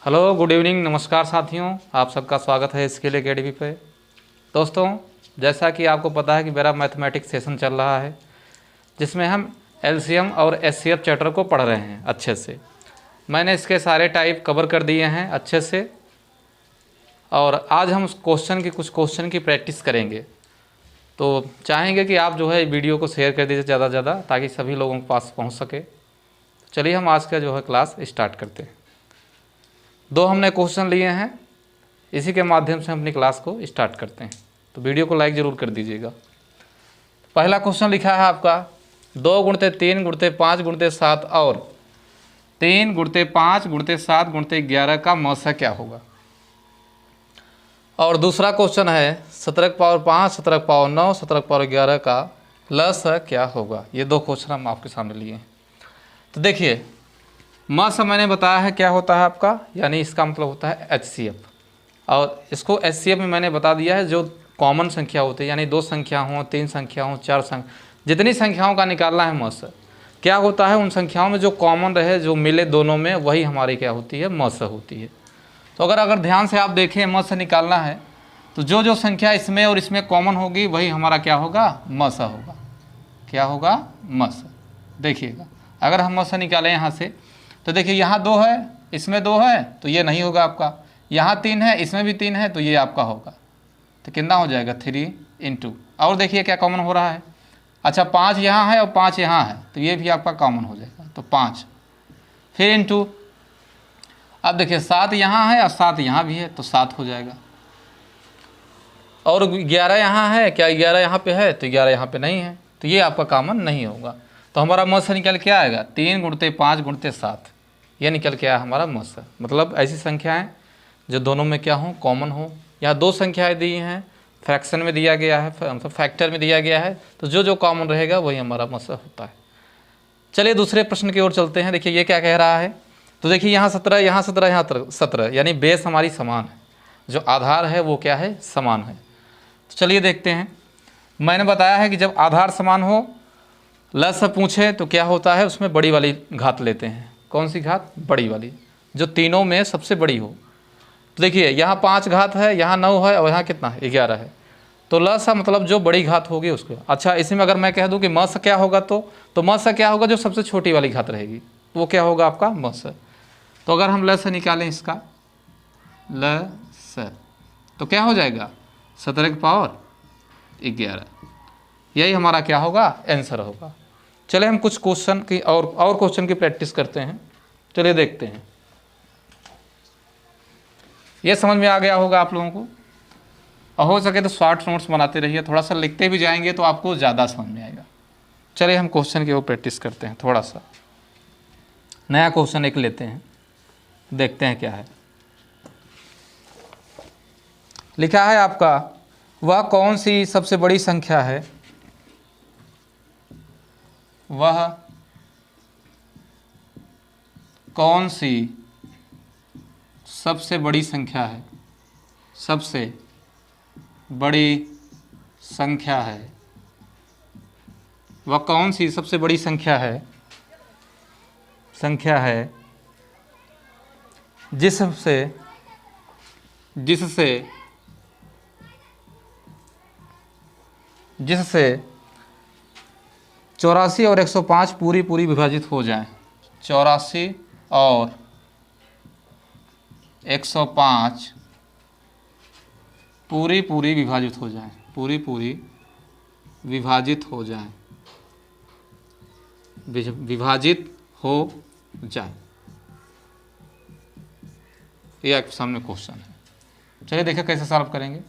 Hello, good evening, नमस्कार साथियों। आप सबका स्वागत है स्किल एकेडमी पे। दोस्तों, जैसा कि आपको पता है कि मेरा मैथमेटिक्स सेशन चल रहा है जिसमें हम एलसीएम और एचसीएफ चैप्टर को पढ़ रहे हैं अच्छे से। मैंने इसके सारे टाइप कवर कर दिए हैं अच्छे से और आज हम उस कुछ क्वेश्चन की प्रैक्टिस करेंगे। तो चाहेंगे कि आप जो है वीडियो को शेयर कर दीजिए ज़्यादा से ज़्यादा ताकि सभी लोगों के पास पहुँच सके। चलिए हम आज का जो है क्लास स्टार्ट करते हैं। दो हमने क्वेश्चन लिए हैं, इसी के माध्यम से हम अपनी क्लास को स्टार्ट करते हैं। तो वीडियो को लाइक ज़रूर कर दीजिएगा। पहला क्वेश्चन लिखा है आपका 2 गुणते 3 गुणते 5 गुणते 7 और 3 गुणते 5 गुणते 7 गुणते 11 का मौसा क्या होगा। और दूसरा क्वेश्चन है 17 की पावर 5 17 की पावर 9 17 की पावर 11 का लसा क्या होगा। ये दो क्वेश्चन हम आपके सामने लिए हैं। तो देखिए, मस मैंने बताया है क्या होता है आपका, यानी इसका मतलब होता है एचसीएफ। और इसको एचसीएफ में मैंने बता दिया है जो कॉमन संख्या होती है, यानी 2 संख्या हो 3 संख्या हो 4 संख्या, जितनी संख्याओं का निकालना है मस क्या होता है, उन संख्याओं में जो कॉमन रहे, जो मिले दोनों में, वही हमारी क्या होती है, मस होती है। तो अगर ध्यान से आप देखें मस निकालना है तो जो संख्या इसमें और इसमें कॉमन होगी वही हमारा क्या होगा, मस होगा। क्या होगा, मस। देखिएगा, अगर हम मस निकालें यहाँ से तो देखिए यहाँ 2 है, इसमें 2 है तो ये नहीं होगा आपका। यहाँ 3 है, इसमें भी 3 है तो ये आपका होगा। तो कितना हो जाएगा, 3 इंटू, और देखिए क्या कॉमन हो रहा है। अच्छा, 5 यहाँ है और 5 यहाँ है तो ये भी आपका कॉमन हो जाएगा, तो 5 फिर इंटू। अब देखिए 7 यहाँ है और 7 यहाँ भी है तो 7 हो जाएगा। और 11 यहाँ है, क्या 11 यहाँ पे है, तो 11 यहाँ पे नहीं है तो ये आपका कॉमन नहीं होगा। तो हमारा मस निकल के आएगा 3 गुणते 5 गुणते 7, ये निकल के आया हमारा मस। मतलब ऐसी संख्याएं जो दोनों में क्या हो, कॉमन हो। यहाँ 2 संख्याएं दी हैं, फ्रैक्शन में दिया गया है, मतलब फैक्टर में दिया गया है, तो जो कॉमन रहेगा वही हमारा मस होता है। चलिए दूसरे प्रश्न की ओर चलते हैं। देखिए ये क्या कह रहा है, तो देखिए यहाँ 17 यहाँ 17 यहाँ 17, यानी बेस हमारी समान है, जो आधार है वो क्या है, समान है। तो चलिए देखते हैं। मैंने बताया है कि जब आधार समान हो, लस पूछे तो क्या होता है, उसमें बड़ी वाली घात लेते हैं। कौन सी घात, बड़ी वाली, जो तीनों में सबसे बड़ी हो। तो देखिए यहाँ 5 घात है, यहाँ 9 है और यहाँ कितना है, 11 है। तो लसा मतलब जो बड़ी घात होगी उसको। अच्छा, इसमें अगर मैं कह दूं कि मस क्या होगा, तो मस क्या होगा, जो सबसे छोटी वाली घात रहेगी वो क्या होगा आपका, मस। तो अगर हम लस निकालें इसका लस, तो क्या हो जाएगा, 17 की पावर 11, यही हमारा क्या होगा, आंसर होगा। चले हम कुछ क्वेश्चन की और क्वेश्चन की प्रैक्टिस करते हैं। चलिए देखते हैं। ये समझ में आ गया होगा आप लोगों को, और हो सके तो शॉर्ट नोट्स बनाते रहिए, थोड़ा सा लिखते भी जाएंगे तो आपको ज़्यादा समझ में आएगा। चलिए हम क्वेश्चन की ओर प्रैक्टिस करते हैं। थोड़ा सा नया क्वेश्चन एक लेते हैं, देखते हैं क्या है। लिखा है आपका, वह कौन सी सबसे बड़ी संख्या है, वह कौन सी सबसे बड़ी संख्या है, सबसे बड़ी संख्या है, वह कौन सी सबसे बड़ी संख्या है जिससे 84 और 105 पूरी विभाजित हो जाएं। 84 और 105 पूरी विभाजित हो जाएं, पूरी विभाजित हो जाएं, विभाजित हो जाएं। ये आपके सामने क्वेश्चन है। चलिए देखिए कैसे सॉल्व करेंगे।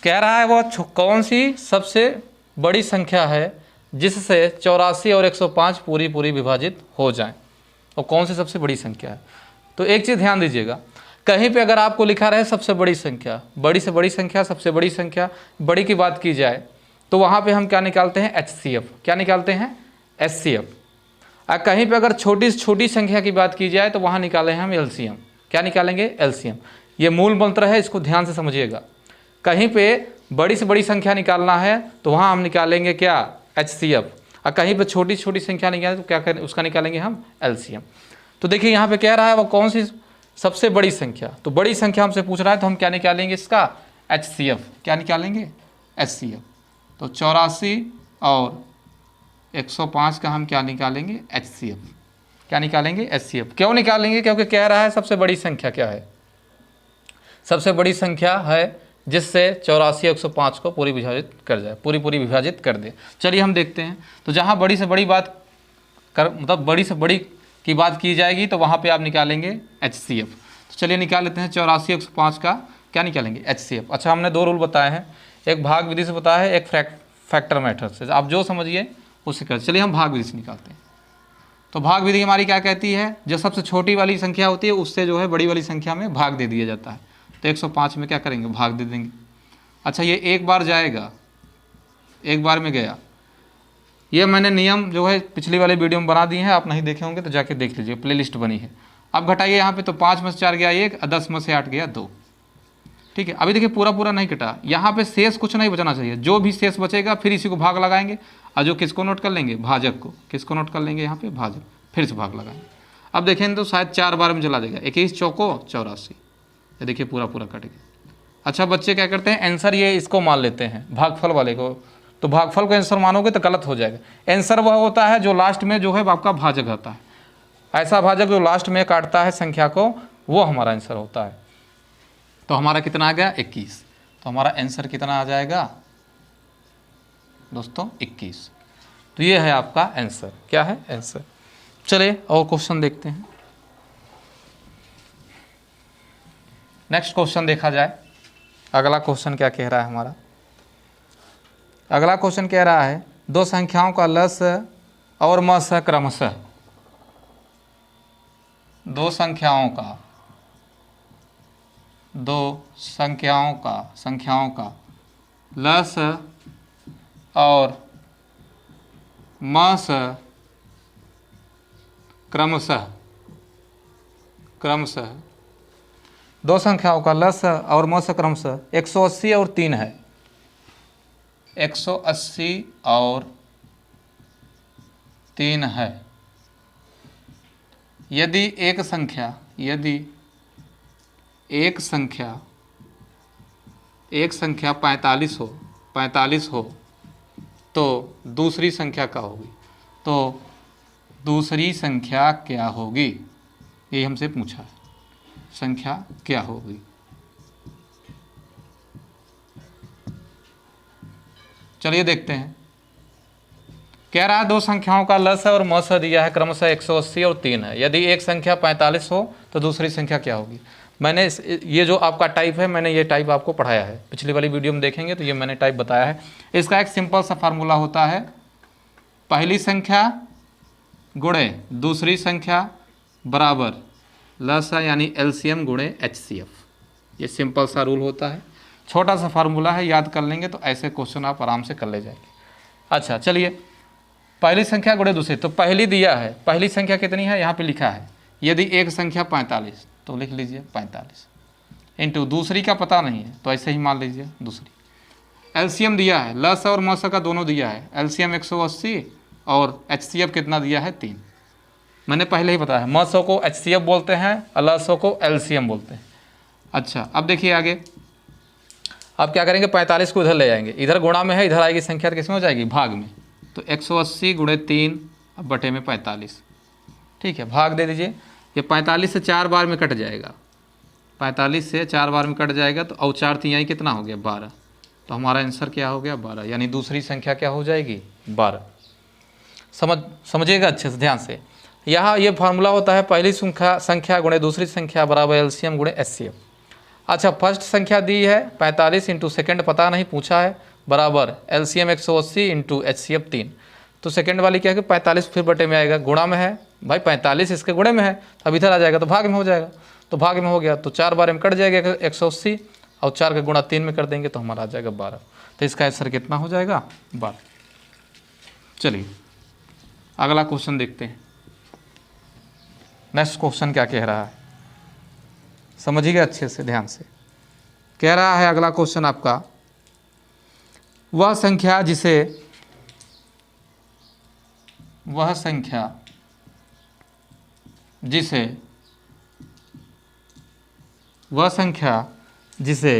कह रहा है वह कौन सी सबसे बड़ी संख्या है जिससे 84 और 105 पूरी विभाजित हो जाएं। और कौन सी सबसे बड़ी संख्या है, तो एक चीज़ ध्यान दीजिएगा, कहीं पे अगर आपको लिखा रहे सबसे बड़ी संख्या, बड़ी से बड़ी संख्या, सबसे बड़ी संख्या, बड़ी की बात की जाए तो वहाँ पे हम क्या निकालते हैं, एचसीएफ। क्या निकालते हैं, एचसीएफ। और कहीं पे अगर छोटी से छोटी संख्या की बात की जाए तो वहाँ निकालें हम एलसीएम। क्या निकालेंगे, एलसीएम। ये मूल मंत्र है, इसको ध्यान से समझिएगा। कहीं पे बड़ी से बड़ी संख्या निकालना है तो वहाँ हम निकालेंगे क्या, एचसीएफ। और कहीं पे छोटी छोटी संख्या निकालें तो क्या करें, उसका निकालेंगे हम एलसीएम। तो देखिए यहाँ पे कह रहा है वो कौन सी सबसे बड़ी संख्या, तो बड़ी संख्या हमसे पूछ रहा है तो हम क्या निकालेंगे इसका HCF, क्या निकालेंगे HCF। तो 84 और 105 का हम क्या निकालेंगे HCF, क्या निकालेंगे HCF। क्यों निकालेंगे, क्योंकि कह रहा है सबसे बड़ी संख्या क्या है, सबसे बड़ी संख्या है जिससे 84 105 को पूरी विभाजित कर जाए, पूरी विभाजित कर दे। चलिए हम देखते हैं। तो जहाँ बड़ी से बड़ी बात कर मतलब बड़ी से बड़ी की बात की जाएगी तो वहाँ पे आप निकालेंगे HCF। तो चलिए निकाल लेते हैं 84 105 का क्या निकालेंगे HCF। अच्छा, हमने दो रूल बताए हैं, एक भाग विधि से बताया है, एक फैक्टर मेथड से, आप जो समझिए उससे कर। चलिए हम भाग विधि से निकालते हैं। तो भाग विधि हमारी क्या कहती है, जो सबसे छोटी वाली संख्या होती है उससे जो है बड़ी वाली संख्या में भाग दे दिया जाता है। तो 105 में क्या करेंगे, भाग दे देंगे। अच्छा, ये एक बार जाएगा, एक बार में गया। ये मैंने नियम जो है पिछली वाले वीडियो में बना दिए हैं, आप नहीं देखे होंगे तो जाके देख लीजिए, प्लेलिस्ट बनी है। अब घटाइए यहाँ पे, तो 5 में से 4 गया 1, 10 में से 8 गया 2। ठीक है, अभी देखिए पूरा नहीं कटा, यहाँ पे शेष कुछ नहीं बचना चाहिए, जो भी शेष बचेगा फिर इसी को भाग लगाएंगे। और जो किसको नोट कर लेंगे, भाजक को, किसको नोट कर लेंगे यहाँ पे, भाजक, फिर से भाग लगाएंगे। अब देखें तो शायद 4 बार में चला जाएगा, 21 चौको 84, ये देखिए पूरा कट गया। अच्छा, बच्चे क्या करते हैं, आंसर ये इसको मान लेते हैं भागफल वाले को, तो भागफल को आंसर मानोगे तो गलत हो जाएगा। आंसर वह होता है जो लास्ट में जो है आपका भाजक आता है, ऐसा भाजक जो लास्ट में काटता है संख्या को, वो हमारा आंसर होता है। तो हमारा कितना आ गया 21, तो हमारा आंसर कितना आ जाएगा दोस्तों 21। तो ये है आपका आंसर, क्या है आंसर। चलिए और क्वेश्चन देखते हैं। नेक्स्ट क्वेश्चन देखा जाए, अगला क्वेश्चन क्या कह रहा है हमारा। अगला क्वेश्चन कह रहा है दो संख्याओं का लस और मस क्रमशः, दो संख्याओं का लस और मस क्रमशः, दो संख्याओं का लस और मस क्रमशः 180 और 3 है, 180 और 3 है। यदि एक संख्या 45 हो तो दूसरी संख्या क्या होगी, तो दूसरी संख्या क्या होगी, यही हमसे पूछा है, संख्या क्या होगी। चलिए देखते हैं। कह रहा है दो संख्याओं का लस और मस दिया है, क्रमशः 180 और 3 है। यदि एक संख्या 45 हो तो दूसरी संख्या क्या होगी। मैंने ये जो आपका टाइप है, मैंने ये टाइप आपको पढ़ाया है, पिछली वाली वीडियो में देखेंगे तो ये मैंने टाइप बताया है। इसका एक सिंपल सा फार्मूला होता है, पहली संख्या गुणे दूसरी संख्या बराबर लस यानी LCM गुणे HCF। ये सिंपल सा रूल होता है, छोटा सा फार्मूला है, याद कर लेंगे तो ऐसे क्वेश्चन आप आराम से कर ले जाएंगे। अच्छा चलिए, पहली संख्या गुणे दूसरी, तो पहली दिया है, पहली संख्या कितनी है यहाँ पे लिखा है, यदि एक संख्या 45 तो लिख लीजिए 45 इंटू दूसरी का पता नहीं है तो ऐसे ही मान लीजिए दूसरी। LCM दिया है, लस और मस का दोनों दिया है, LCM 180 और HCF कितना दिया है 3। मैंने पहले ही बताया, मसों को HCF बोलते हैं और लसों को LCM बोलते हैं। अच्छा अब देखिए आगे, अब क्या करेंगे, 45 को इधर ले जाएंगे, इधर गुणा में है, इधर आएगी संख्या, किस में हो जाएगी, भाग में। तो 180 गुणे 3 अब बटे में 45, ठीक है, भाग दे दीजिए। ये 45 से 4 बार में कट जाएगा, 45 से 4 बार में कट जाएगा, तो और 4 3 कितना हो गया 12। तो हमारा आंसर क्या हो गया 12, यानी दूसरी संख्या क्या हो जाएगी 12। समझिएगा अच्छे से ध्यान से। यहाँ ये फार्मूला होता है, पहली संख्या गुणे दूसरी संख्या बराबर LCM गुणे HCF। अच्छा, फर्स्ट संख्या दी है 45 इंटू सेकेंड पता नहीं पूछा है, बराबर LCM 180 इंटू HCF 3। तो सेकेंड वाली क्या है कि 45 फिर बटे में आएगा, गुणा में है भाई, 45 इसके गुणे में है, अब इधर आ जाएगा तो भाग में हो जाएगा। तो भाग में हो गया तो 4 बार में कट जाएगा 180 और 4 का गुणा 3 में कर देंगे तो हमारा आ जाएगा 12। तो इसका आंसर कितना हो जाएगा 12। चलिए अगला क्वेश्चन देखते हैं। नेक्स्ट क्वेश्चन क्या कह रहा है, समझिएगा अच्छे से ध्यान से। कह रहा है अगला क्वेश्चन आपका, वह संख्या जिसे वह संख्या जिसे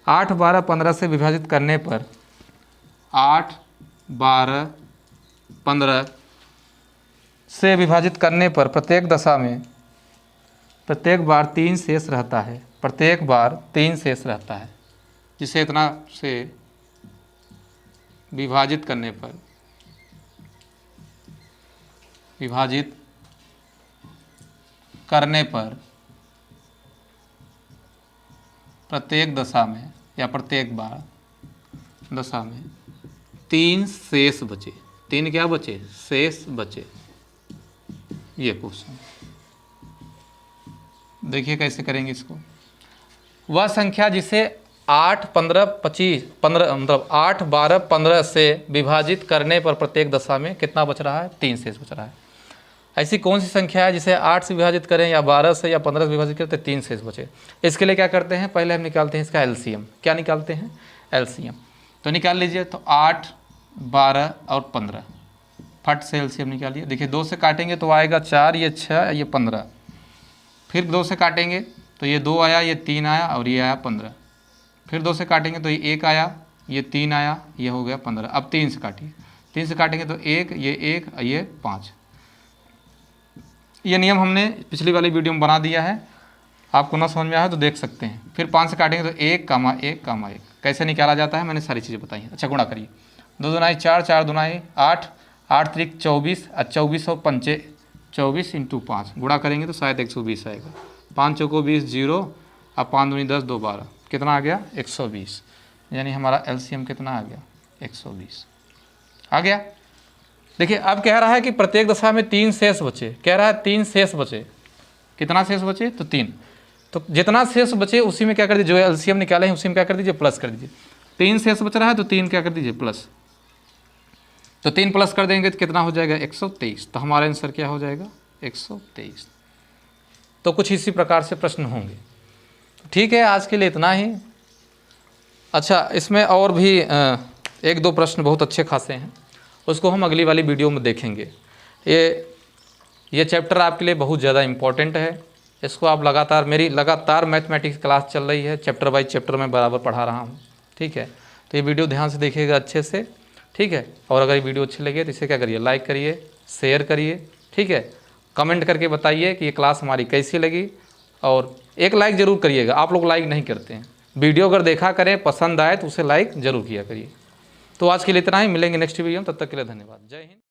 8, 12, 15 से विभाजित करने पर 8, 12, 15 से विभाजित करने पर प्रत्येक दशा में प्रत्येक बार 3 शेष रहता है, प्रत्येक बार 3 शेष रहता है। जिसे इतना से विभाजित करने पर प्रत्येक दशा में या प्रत्येक बार दशा में 3 शेष बचे। 3 क्या बचे? शेष बचे। ये क्वेश्चन देखिए कैसे करेंगे इसको। वह संख्या जिसे 8, 15, 25, 15 मतलब 8, 12, 15 से विभाजित करने पर प्रत्येक दशा में कितना बच रहा है? 3 शेष बच रहा है। ऐसी कौन सी संख्या है जिसे 8 से विभाजित करें या 12 से या 15 से विभाजित करें तो 3 शेष बचे? इसके लिए क्या करते हैं, पहले हम निकालते हैं इसका एलसीएम। क्या निकालते हैं? एलसीएम। तो निकाल लीजिए। तो 8, 12 और 15 फट से एलसीएम निकालिए। देखिए 2 से काटेंगे तो आएगा 4, ये 6, ये 15। फिर 2 से काटेंगे तो ये 2 आया, ये 3 आया और ये आया 15। फिर 2 से काटेंगे तो ये 1 आया, ये 3 आया, ये हो गया 15। अब 3 से काटिए। 3 से काटेंगे तो 1, ये 1, ये 5। ये नियम हमने पिछली वाली वीडियो में बना दिया है, आपको ना समझ में आया तो देख सकते हैं। फिर 5 से काटेंगे तो 1, 1, 1 कैसे निकाला जाता है मैंने सारी चीज़ें बताई हैं। अच्छा गुणा करिए। 2 दूनाई 4, 4 दूनाई 8, 8 त्रिक 24 और 24 और 5 24 × 5 गुणा करेंगे तो शायद 120 आएगा। 5 चौको 20 0 अब 5 दूनी 10 2 12 कितना आ गया? 120। यानी हमारा एलसीएम कितना आ गया? 120 आ गया। देखिए अब कह रहा है कि प्रत्येक दशा में 3 शेष बचे। कह रहा है 3 शेष बचे। कितना शेष बचे? तो 3। तो जितना शेष बचे उसी में क्या कर दीजिए, जो एलसीएम निकाले हैं उसी में क्या कर दीजिए? प्लस कर दीजिए। 3 शेष बच रहा है तो 3 क्या कर दीजिए? प्लस। तो 3 प्लस कर देंगे तो कितना हो जाएगा? 123। तो हमारा आंसर क्या हो जाएगा? 123। तो कुछ इसी प्रकार से प्रश्न होंगे। ठीक है, आज के लिए इतना ही। अच्छा, इसमें और भी 1-2 प्रश्न बहुत अच्छे खासे हैं, उसको हम अगली वाली वीडियो में देखेंगे। ये चैप्टर आपके लिए बहुत ज़्यादा इम्पॉर्टेंट है। इसको आप मेरी लगातार मैथमेटिक्स क्लास चल रही है, चैप्टर बाई चैप्टर मैं बराबर पढ़ा रहा हूँ। ठीक है, तो ये वीडियो ध्यान से देखिएगा अच्छे से। ठीक है, और अगर ये वीडियो अच्छी लगे तो इसे क्या करिए? लाइक करिए, शेयर करिए। ठीक है, कमेंट करके बताइए कि ये क्लास हमारी कैसी लगी, और एक लाइक ज़रूर करिएगा। आप लोग लाइक नहीं करते हैं। वीडियो अगर देखा करें, पसंद आए तो उसे लाइक ज़रूर किया करिए। तो आज के लिए इतना ही, मिलेंगे नेक्स्ट वीडियो में। तब तक के लिए धन्यवाद। जय हिंद।